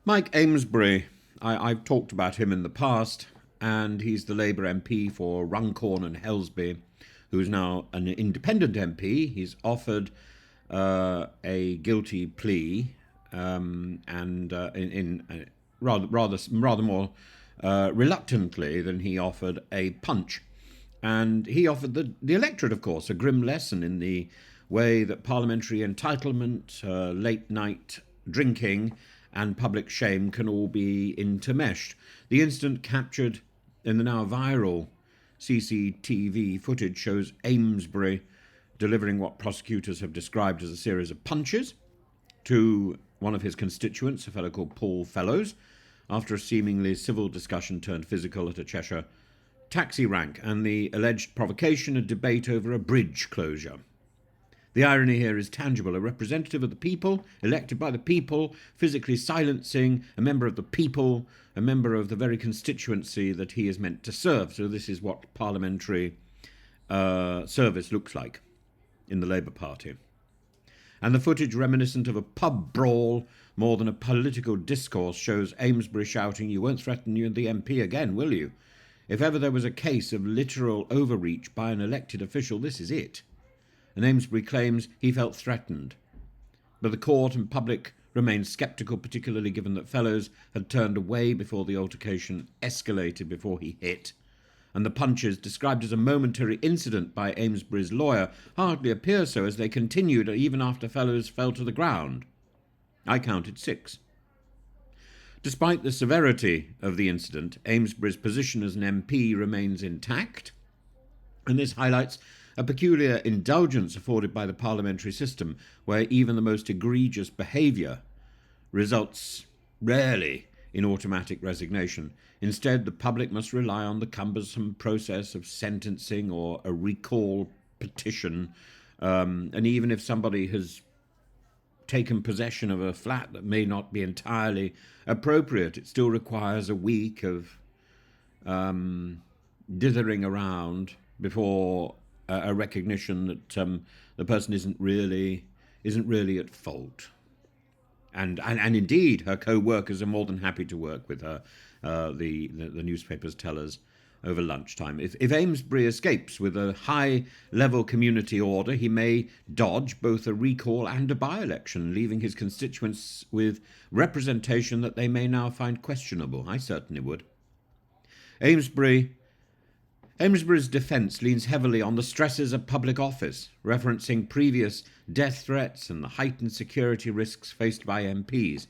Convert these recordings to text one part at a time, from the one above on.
Mike Amesbury, I've talked about him in the past, and he's the Labour MP for Runcorn and Helsby, who's now an independent MP. He's offered a guilty plea, and in rather more reluctantly than he offered a punch. And he offered the electorate, of course, a grim lesson in the way that parliamentary entitlement, late night drinking, and public shame can all be intermeshed. The incident captured in the now viral CCTV footage shows Amesbury delivering what prosecutors have described as a series of punches to one of his constituents, a fellow called Paul Fellows, after a seemingly civil discussion turned physical at a Cheshire taxi rank, and the alleged provocation, a debate over a bridge closure. The irony here is tangible. A representative of the people, elected by the people, physically silencing a member of the people, a member of the very constituency that he is meant to serve. So this is what parliamentary service looks like in the Labour Party. And the footage, reminiscent of a pub brawl more than a political discourse, shows Amesbury shouting, "You won't threaten you and the MP again, will you? If ever there was a case of literal overreach by an elected official, this is it." And Amesbury claims he felt threatened. But the court and public remained sceptical, particularly given that Fellows had turned away before the altercation escalated before he hit. And the punches, described as a momentary incident by Amesbury's lawyer, hardly appear so, as they continued even after Fellows fell to the ground. I counted 6. Despite the severity of the incident, Amesbury's position as an MP remains intact, and this highlights a peculiar indulgence afforded by the parliamentary system, where even the most egregious behaviour results rarely in automatic resignation. Instead, the public must rely on the cumbersome process of sentencing or a recall petition, and even if somebody has taken possession of a flat that may not be entirely appropriate, it still requires a week of dithering around before a recognition that the person isn't really at fault. And indeed, her co-workers are more than happy to work with her, the newspapers tell us over lunchtime. If Amesbury escapes with a high-level community order, he may dodge both a recall and a by-election, leaving his constituents with representation that they may now find questionable. I certainly would. Amesbury's defence leans heavily on the stresses of public office, referencing previous death threats and the heightened security risks faced by MPs.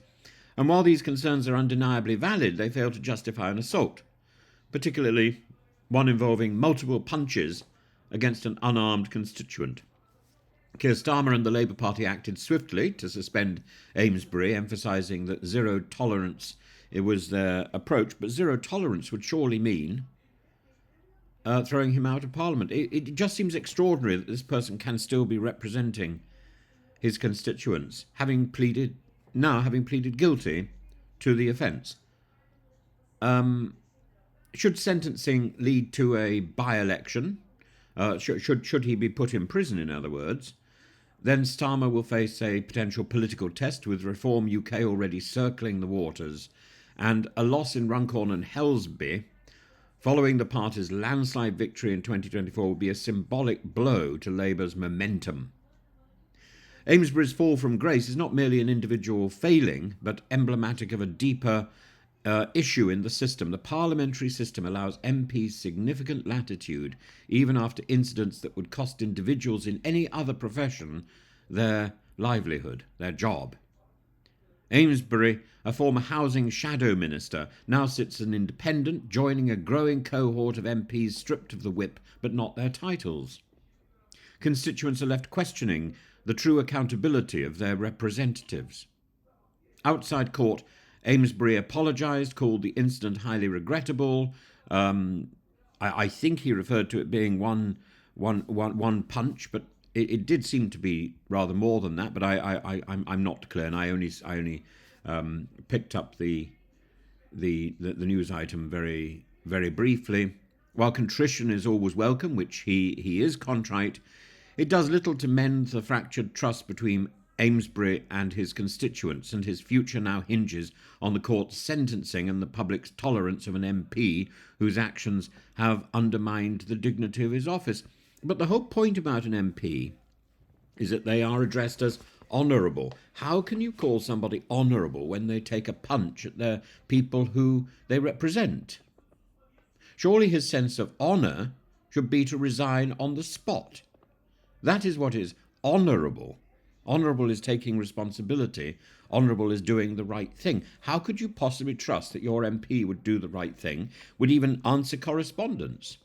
And while these concerns are undeniably valid, they fail to justify an assault, particularly one involving multiple punches against an unarmed constituent. Keir Starmer and the Labour Party acted swiftly to suspend Amesbury, emphasising that zero tolerance was their approach, but zero tolerance would surely mean throwing him out of Parliament. It just seems extraordinary that this person can still be representing his constituents, having pleaded guilty to the offence. Should sentencing lead to a by-election, should he be put in prison, in other words, then Starmer will face a potential political test, with Reform UK already circling the waters, and a loss in Runcorn and Helsby following the party's landslide victory in 2024 will be a symbolic blow to Labour's momentum. Amesbury's fall from grace is not merely an individual failing, but emblematic of a deeper issue in the system. The parliamentary system allows MPs significant latitude, even after incidents that would cost individuals in any other profession their livelihood, their job. Amesbury, a former housing shadow minister, now sits an independent, joining a growing cohort of MPs stripped of the whip, but not their titles. Constituents are left questioning the true accountability of their representatives. Outside court, Amesbury apologised, called the incident highly regrettable. I think he referred to it being one punch, but it did seem to be rather more than that. But I'm not clear, and I only picked up the news item very very briefly. While contrition is always welcome, which he is contrite, it does little to mend the fractured trust between Amesbury and his constituents, and his future now hinges on the court's sentencing and the public's tolerance of an MP whose actions have undermined the dignity of his office. But the whole point about an MP is that they are addressed as honourable. How can you call somebody honourable when they take a punch at the people who they represent? Surely his sense of honour should be to resign on the spot. That is what is honourable. Honourable is taking responsibility. Honourable is doing the right thing. How could you possibly trust that your MP would do the right thing, would even answer correspondence,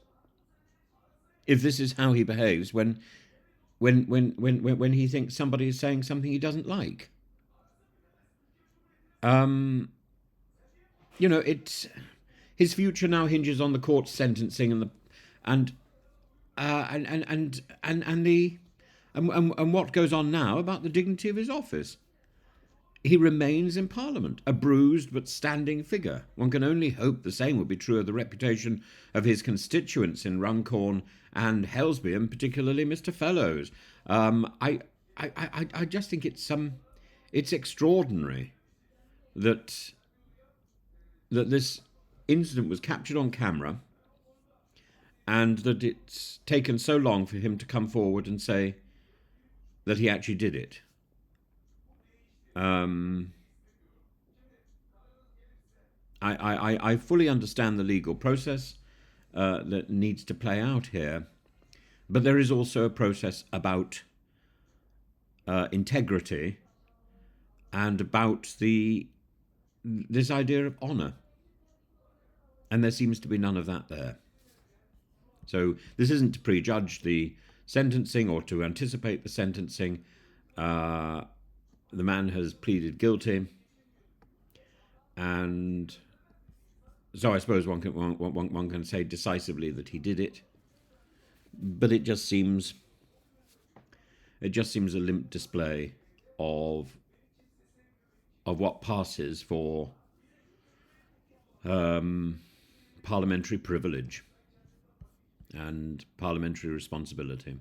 if this is how he behaves when he thinks somebody is saying something he doesn't like? It's his future now hinges on the court's sentencing and what goes on now about the dignity of his office. He remains in Parliament, a bruised but standing figure. One can only hope the same would be true of the reputation of his constituents in Runcorn and Helsby, and particularly Mr. Fellows. I just think it's extraordinary that this incident was captured on camera, and that it's taken so long for him to come forward and say that he actually did it. I fully understand the legal process that needs to play out here, but there is also a process about integrity and about this idea of honour, and there seems to be none of that there. So this isn't to prejudge the sentencing or to anticipate the sentencing. The man has pleaded guilty, and so I suppose one can say decisively that he did it. But it just seems a limp display of what passes for parliamentary privilege and parliamentary responsibility.